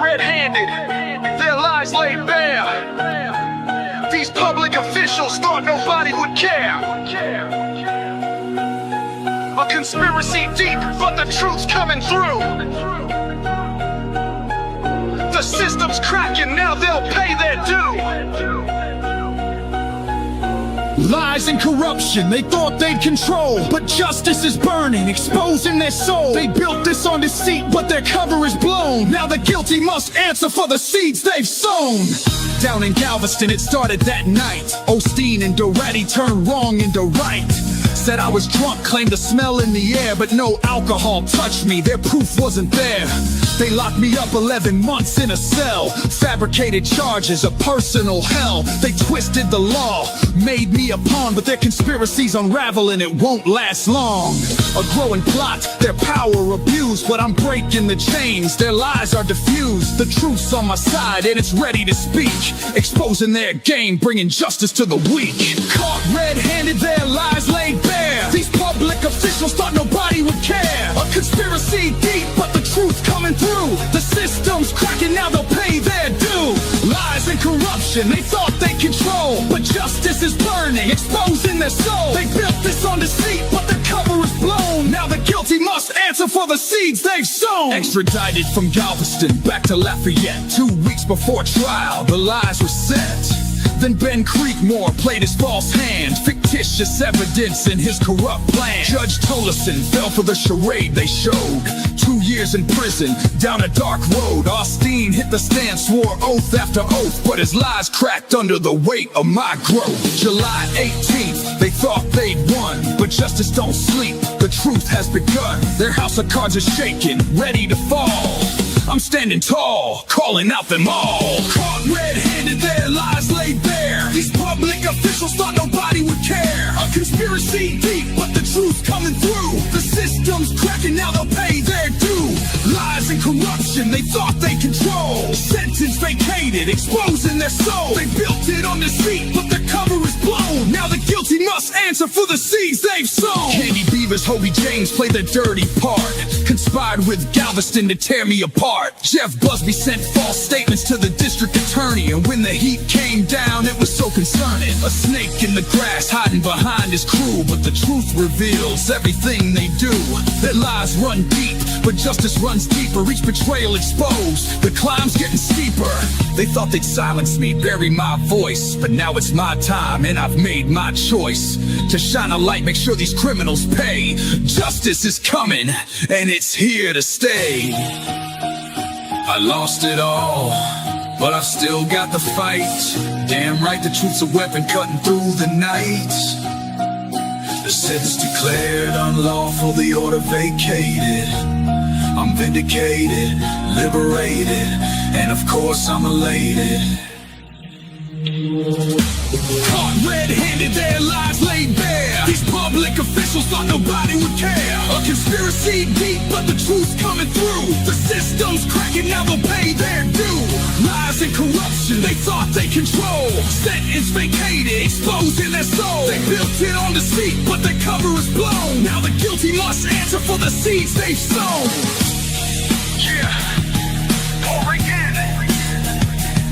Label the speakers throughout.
Speaker 1: red-handed, their lies laid bare. These public officials thought nobody would care. A conspiracy deep, but the truth's coming through. The system's cracking, now they'll pay their due.
Speaker 2: Lies and corruption, they thought they'd control, but justice is burning, exposing their soul. They built this on deceit, but their cover is blown. Now the guilty must answer for the seeds they've sown. Down in Galveston, it started that night. Osteen and Doretti turned wrong into right. Said I was drunk, claimed the smell in the air, but no alcohol touched me, their proof wasn't there. They locked me up 11 months in a cell. Fabricated charges, a personal hell. They twisted the law, made me a pawn, but their conspiracies unravel and it won't last long. A growing plot, their power abused, but I'm breaking the chains. Their lies are diffused, the truth's on my side and it's ready to speak. Exposing their game, bringing justice to the weak. Caught red-handed, their lies laid bare. These public officials thought nobody would care. A conspiracy deep, but the truth coming through. The system's cracking, now they'll pay their due. Lies and corruption, they thought they control, but justice is burning, exposing their soul. They built this on deceit, but the cover is blown. Now the guilty must answer for the seeds they've sown. Extradited from Galveston back to Lafayette. 2 weeks before trial, the lies were set. Then Ben Creekmore played his false hand, fictitious evidence in his corrupt plan. Judge Tolleson fell for the charade they showed. 2 years in prison, down a dark road. Osteen hit the stand, swore oath after oath, but his lies cracked under the weight of my growth. July 18th, they thought they'd won, but justice don't sleep, the truth has begun. Their house of cards is shaking, ready to fall. I'm standing tall, calling out them all. Caught red-handed, their lies laid bare. These public officials thought nobody would care. A conspiracy deep, but the truth's coming through. The system's cracking, now they'll pay their due. Lies and corruption, they thought they control. Sentence vacated, exposing their soul. They built it on deceit, but the cover is blown. Now the guilty must answer for the seeds they've sown. Candy Beavers, Hobie James played the dirty part. Conspired with Galveston to tear me apart. Jeff Busby sent false statements to the district attorney, and when the heat came down, it was so concerning. A snake in the grass hiding behind his crew, but the truth reveals everything they do. Their lies run deep, but justice runs deeper. Each betrayal exposed, the climb's getting steeper. They thought they'd silence me, bury my voice, but now it's my time and I've made my choice to shine a light, make sure these criminals pay. Justice is coming and it's here to stay. I lost it all, but I've still got the fight. Damn right, the truth's a weapon cutting through the night. The sentence declared unlawful, the order vacated. I'm vindicated, liberated, and of course I'm elated. Caught red-handed, their lies laid bare. These public officials thought nobody would care. A conspiracy deep, but the truth's coming through. The system's cracking, now they'll pay their due. Lies and corruption, they thought they control. Sentence vacated, exposing their soul. They built it on deceit, but the cover is blown. Now the guilty must answer for the seeds they've sown.
Speaker 1: Yeah, Oregon.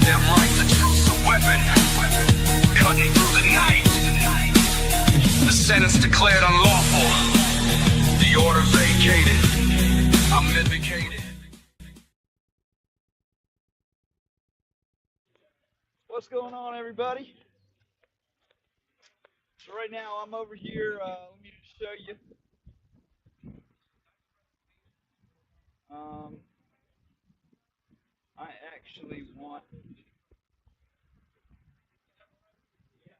Speaker 1: Damn right, the truth's a weapon, cutting through the night. The sentence declared unlawful, the order vacated. I'm vindicated.
Speaker 3: What's going on, everybody? So right now I'm over here, let me just show you. I actually want,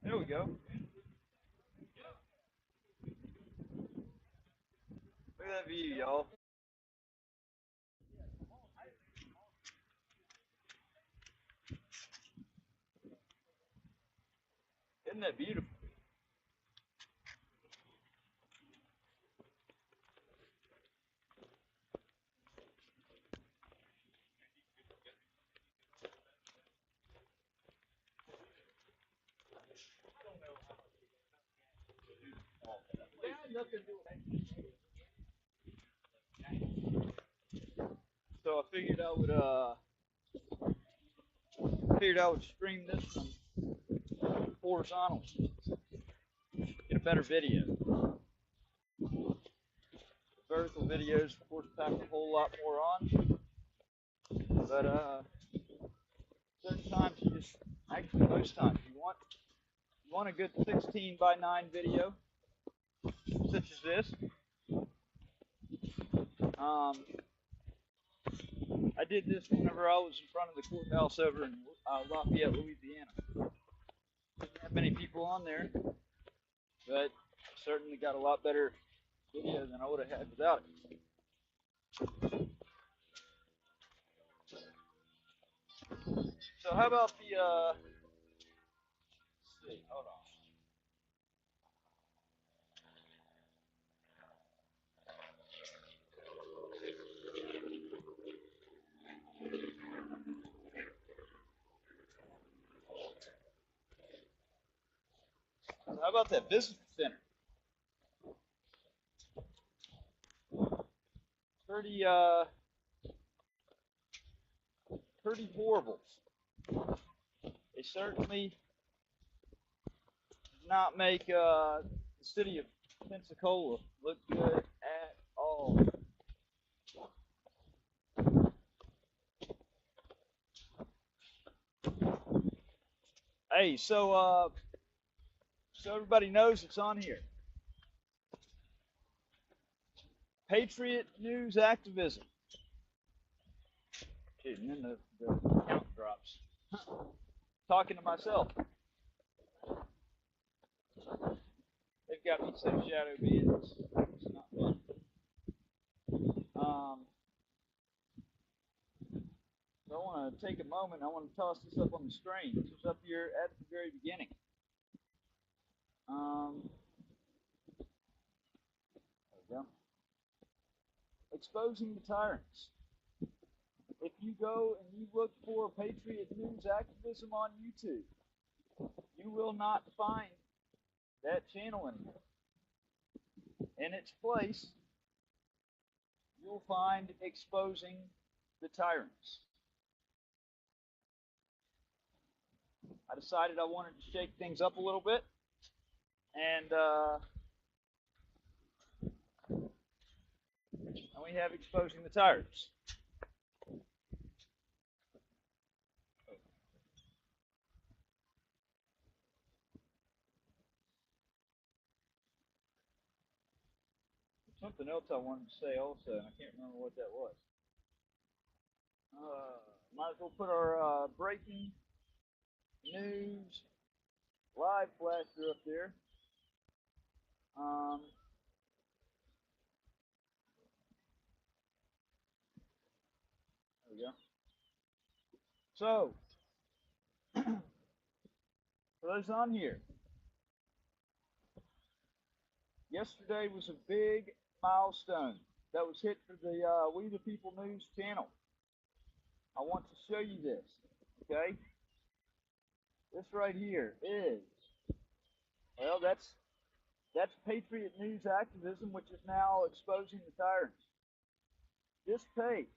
Speaker 3: there we go. Look at that view, y'all. Isn't that beautiful? So I figured I would figured I would stream this one horizontal, get a better video. Vertical videos, of course, pack a whole lot more on, but certain times actually most times, you want a good 16 by 9 video, such as this. I did this whenever I was in front of the courthouse over in Lafayette, Louisiana. Didn't have many people on there, but certainly got a lot better video than I would have had without it. So how about the, let's see, hold on. How about that visitor center? Pretty horrible. They certainly did not make the city of Pensacola look good at all. Hey, so everybody knows it's on here. Patriot News Activism. Dude, and then the count drops. Talking to myself. They've got me so shadow banned. It's not fun. So I want to take a moment. I want to toss this up on the screen. This was up here at the very beginning. There we go. Exposing the tyrants. If you go and you look for Patriot News Activism on YouTube, you will not find that channel anymore. In its place, you'll find Exposing the Tyrants. I decided I wanted to shake things up a little bit, and we have Exposing the Tyrants. Something else I wanted to say also, and I can't remember what that was. Might as well put our breaking news live flasher up there. There we go. So, for those on here, yesterday was a big milestone that was hit for the We the People News channel. I want to show you this, okay? This right here is, well, that's Patriot News Activism, which is now Exposing the Tyrants. This page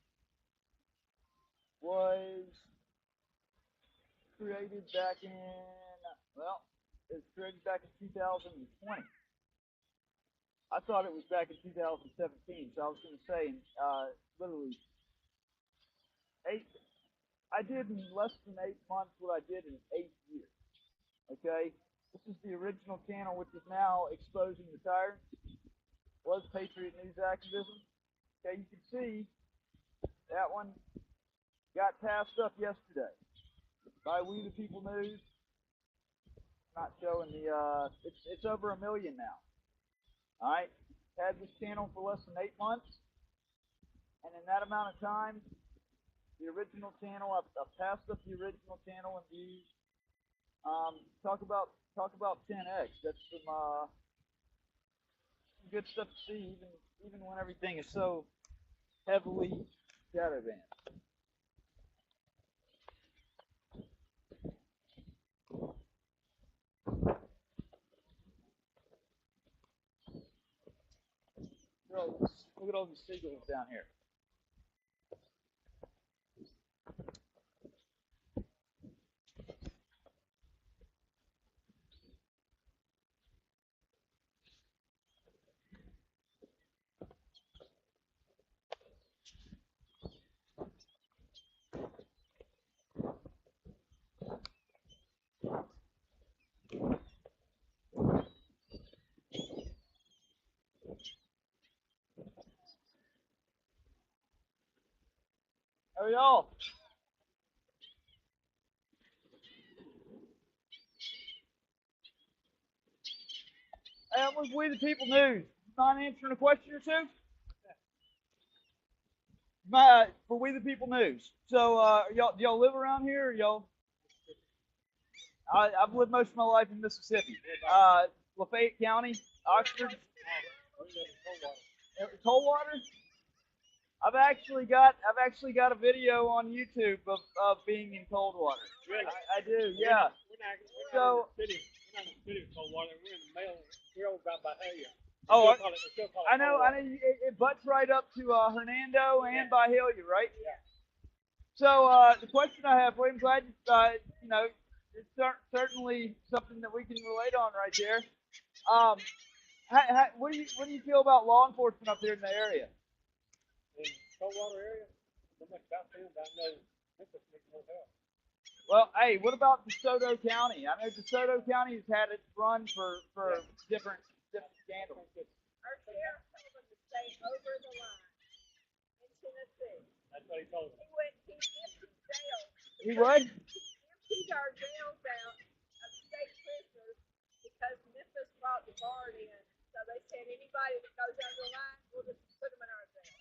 Speaker 3: was created back in, well, it was created back in 2020. I thought it was back in 2017, so I was going to say, literally, I did in less than 8 months what I did in 8 years, okay? This is the original channel, which is now Exposing the Tyrants. Was Patriot News Activism. Okay, you can see that one got passed up yesterday by We the People News. Not showing the, it's over 1 million now. All right, had this channel for less than 8 months, and in that amount of time, the original channel, I've passed up the original channel and views. Talk about 10x. That's some good stuff to see, even when everything is so heavily shadow banned. Look at all these seagulls down here. How are y'all? Hey, I'm with We the People News. Mind answering a question or two? For We the People News. So, y'all, do y'all live around here? Or y'all? I've lived most of my life in Mississippi. Lafayette County, Oxford. Coldwater. I've actually got a video on YouTube of being in Coldwater.
Speaker 4: Really?
Speaker 3: I do, yeah. So,
Speaker 4: We're not in the city of Coldwater. We're in the mail. We're over by Bahia.
Speaker 3: oh,
Speaker 4: They still call
Speaker 3: I
Speaker 4: it
Speaker 3: know.
Speaker 4: Coldwater.
Speaker 3: It butts right up to Hernando and Byhalia, right?
Speaker 4: Yeah.
Speaker 3: So the question I have for you, I'm glad you know, it's certainly something that we can relate on right there. What do you feel about law enforcement up here in the area?
Speaker 4: In Coldwater area, so much about them, but I know Memphis needs more help.
Speaker 3: Well, hey, what about DeSoto County? I know DeSoto County has had its run for different scandals.
Speaker 5: Our sheriff told him to stay over the line in Tennessee.
Speaker 4: That's what he told me.
Speaker 5: He emptied jails.
Speaker 3: He would?
Speaker 5: Emptied our jails out of state prisoners because Memphis brought the guard in. So they said anybody that goes over the line, we'll just put them in our jail.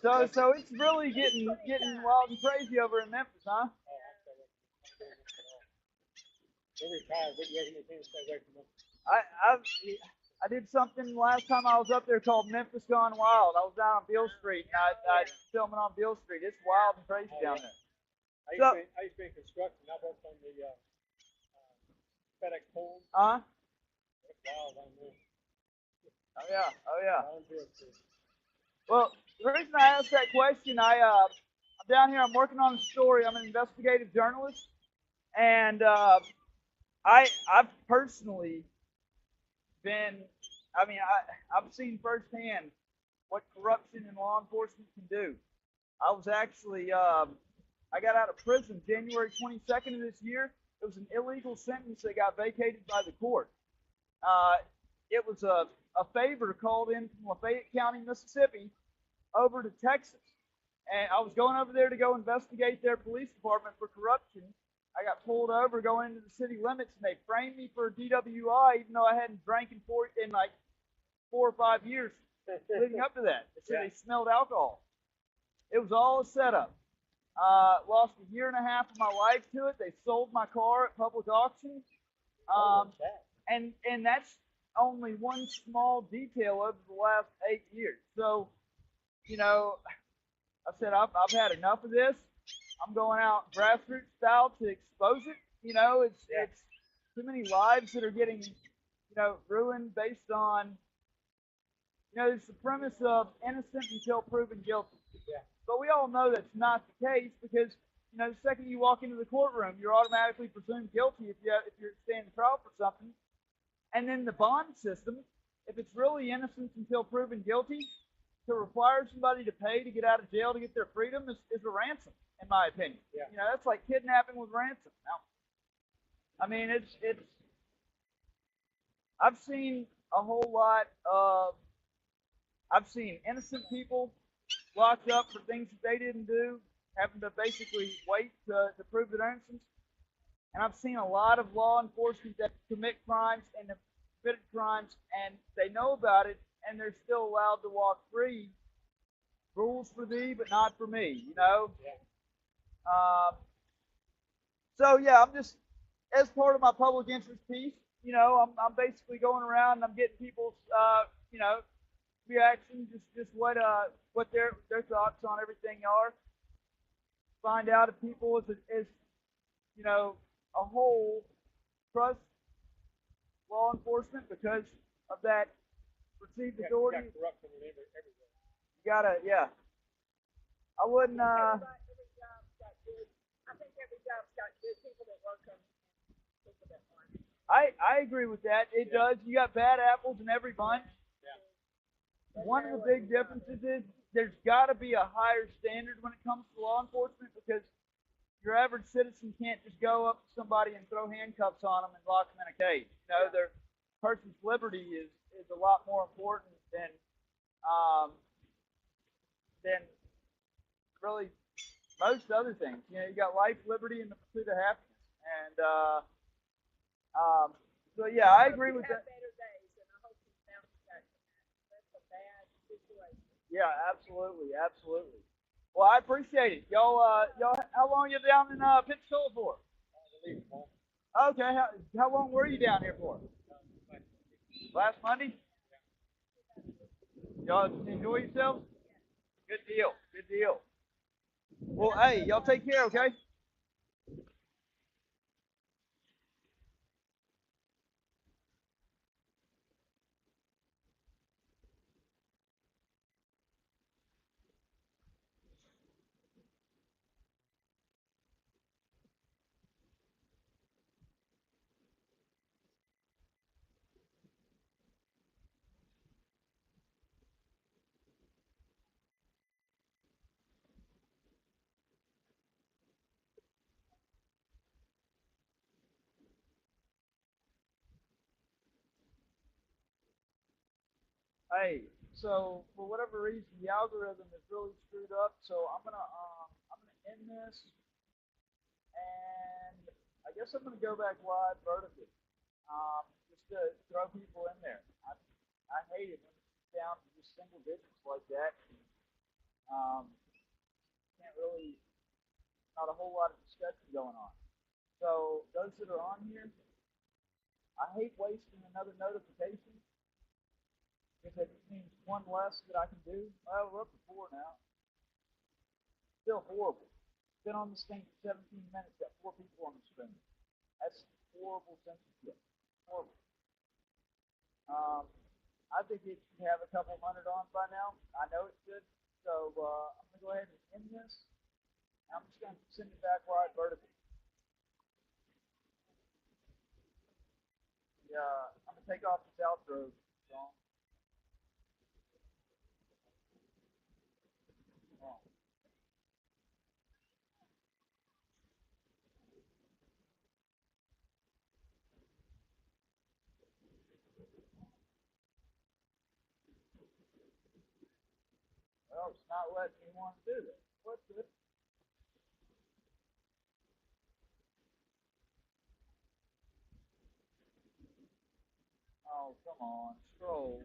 Speaker 3: So it's really getting wild and crazy over in Memphis, huh?
Speaker 4: We're retired. We're ready to stay away from them.
Speaker 3: I did something last time I was up there called Memphis Gone Wild. I was down on Beale Street and I filming on Beale Street. It's wild and crazy down there.
Speaker 4: I used to be in construction. I worked on the FedEx pole. It's wild down there.
Speaker 3: Oh yeah, oh yeah.
Speaker 4: Down here, too.
Speaker 3: Well, the reason I asked that question, I'm down here. I'm working on a story. I'm an investigative journalist, and I've personally been. I mean, I've seen firsthand what corruption in law enforcement can do. I was actually I got out of prison January 22nd of this year. It was an illegal sentence that got vacated by the court. It was a favor called in from Lafayette County, Mississippi, over to Texas. And I was going over there to go investigate their police department for corruption. I got pulled over going into the city limits, and they framed me for a DWI, even though I hadn't drank in like 4 or 5 years leading up to that. They said they smelled alcohol. It was all a setup. Lost a year and a half of my life to it. They sold my car at public auction. And that's only one small detail over the last 8 years. So, you know, I said, I've had enough of this. I'm going out grassroots style to expose it. You know, it's too many lives that are getting, you know, ruined based on, you know, it's the premise of innocent until proven guilty.
Speaker 4: Yeah.
Speaker 3: But we all know that's not the case because, you know, the second you walk into the courtroom, you're automatically presumed guilty if you're standing trial for something. And then the bond system, if it's really innocent until proven guilty, to require somebody to pay to get out of jail to get their freedom is a ransom, in my opinion.
Speaker 4: Yeah.
Speaker 3: You know, that's like kidnapping with ransom. Now, I mean, it's. I've seen a whole lot of. I've seen innocent people locked up for things that they didn't do, having to basically wait to prove their innocence. And I've seen a lot of law enforcement that commit crimes and have committed crimes, and they know about it, and they're still allowed to walk free. Rules for thee, but not for me, you know?
Speaker 4: Yeah.
Speaker 3: So, yeah, I'm just, as part of my public interest piece, you know, I'm basically going around and I'm getting people's, you know, reaction, just what their thoughts on everything are. Find out if people, as you know, a whole trust law enforcement because of that perceived authority.
Speaker 4: You got corruption everywhere.
Speaker 3: You gotta, yeah. I wouldn't.
Speaker 5: Every job's got good. I think every job's got good people that work them and people that aren't.
Speaker 3: I agree with that. It does. You got bad apples in every bunch.
Speaker 4: Yeah.
Speaker 3: One of the big differences is there's got to be a higher standard when it comes to law enforcement because your average citizen can't just go up to somebody and throw handcuffs on them and lock them in a cage. You know, their person's liberty is a lot more important than really most other things. You know, you got life, liberty, and the pursuit of happiness. And so yeah, I agree with that.
Speaker 5: Better days, and I hope you bounce back from that. That's a bad situation.
Speaker 3: Yeah, absolutely, absolutely. Well, I appreciate it. Y'all, how long you down in Pensacola for? Okay, how long were you down here for? Last Monday? Y'all enjoy yourselves? Good deal, good deal. Well, hey, y'all take care, okay? Hey, so for whatever reason, the algorithm is really screwed up. So I'm gonna end this, and I guess I'm gonna go back live vertically, just to throw people in there. I hate it when it's down to just single digits like that. Can't really, not a whole lot of discussion going on. So those that are on here, I hate wasting another notification. Because it means one less that I can do. Well, we're up to 4 now. Still horrible. Been on this thing for 17 minutes, got 4 people on the screen. That's horrible censorship. Horrible. I think it should have a couple hundred on by now. I know it should. So I'm going to go ahead and end this. I'm just going to send it back right vertically. Yeah, I'm going to take off this outro song. Well, it's not letting me want to do this. What's this? Oh, come on. Scroll.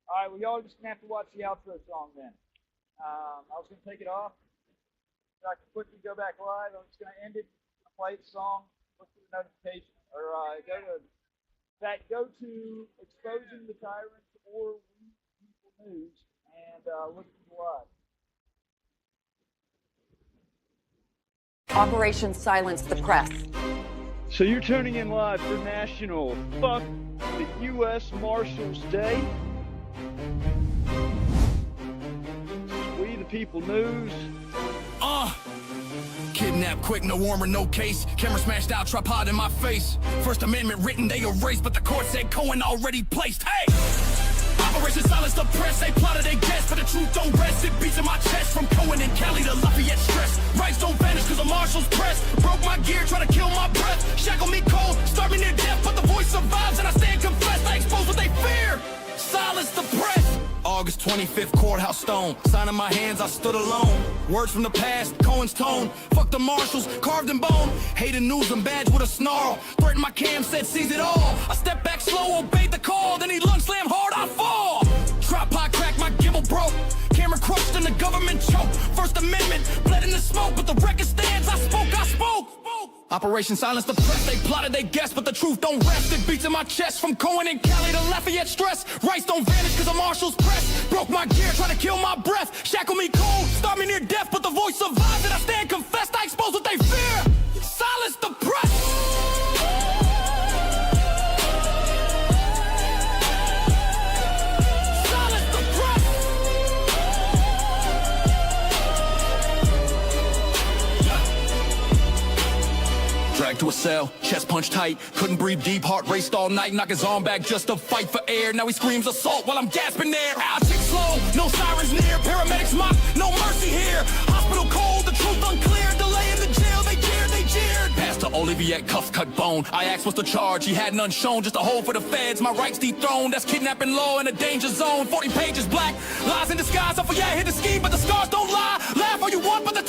Speaker 3: Alright, well, y'all just going to have to watch the outro song then. I was going to take it off. So I can quickly go back live. I'm just going to end it, play the song, look for the notification. Or go to Exposing the Tyrants or We People News and look for the live.
Speaker 6: Operation Silence the Press.
Speaker 3: So you're tuning in live for National Fuck the U.S. Marshals Day. We the People News.
Speaker 2: Kidnapped quick, no warrant, no case. Camera smashed out, tripod in my face. First Amendment written, they erased, but the court said Cohen already placed. Hey! Operation Silence the Press, they plotted, they guessed, but the truth don't rest. It beats in my chest from Cohen and Cali to Lafayette stress. Rights don't vanish cause the marshals press. Broke my gear, try to kill my breath. Shackle me cold, starve me near death, but the voice survives and I stand confessed. I expose what they fear. Silence the press. August 25th, courthouse stone. Sign in my hands, I stood alone. Words from the past, Cohen's tone. Fuck the marshals, carved in bone. Hated news and badge with a snarl. Threatened my cam, said seize it all. I stepped back slow, obeyed the call. Then he lung slammed hard, I fall. Tripod cracked, my gimbal broke. Camera crushed and the government choked. First Amendment, bled in the smoke, but the record stands. I spoke. Operation Silence the Press, they plotted, they guessed, but the truth don't rest. It beats in my chest from Cohen and Cali to Lafayette stress. Rights don't vanish cause the marshals press. Broke my gear, try to kill my breath. Shackle me cold, starve me near death, but the voice survives and I stand confessed. I expose what they fear. Silence the press. Dragged to a cell, chest punched tight, couldn't breathe deep, heart raced all night, knock his arm back just to fight for air. Now he screams assault while I'm gasping there. I take slow, no sirens near, paramedics mock, no mercy here. Hospital cold, the truth unclear, delay in the jail, they jeered. Pastor Olivier cuffs cut bone. I asked what's the charge, he had none shown, just a hole for the feds. My rights dethroned, that's kidnapping law in a danger zone. 40 pages black, lies in disguise. I forget, hit the scheme, but the scars don't lie. Laugh all you want, but the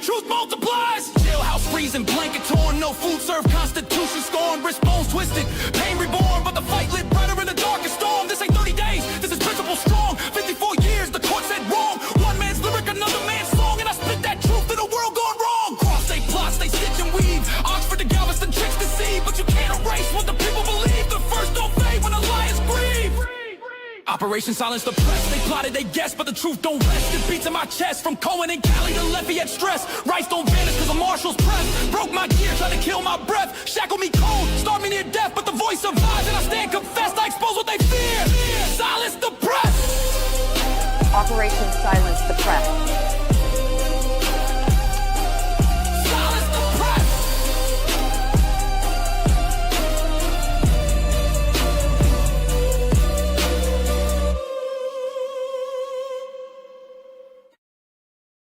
Speaker 2: truth multiplies. Jailhouse freezing, blanket torn, no food served, constitution scorned, wrist bones twisted, pain reborn, but the fight lit brighter in the darkest storm. This ain't 30 days, this is principle strong. 54 years, the court said wrong. One man's lyric, another man's song, and I spit that truth in a world gone wrong. Cross they plots, they stitch and weave. Oxford to Galveston, tricks deceive, but you can't erase what the people believe. The first don't fade when the lions grieve. Operation Silence the Press, they plotted, they guessed, but the truth don't rest. It beats in my chest, from Cohen and Cali to Lafayette stress. Rights don't vanish cause the marshal's press. Broke my gear, tried to kill my breath. Shackle me cold, start me near death, but the voice survives and I stand confessed. I expose what they fear. Silence the press.
Speaker 6: Operation Silence the Press.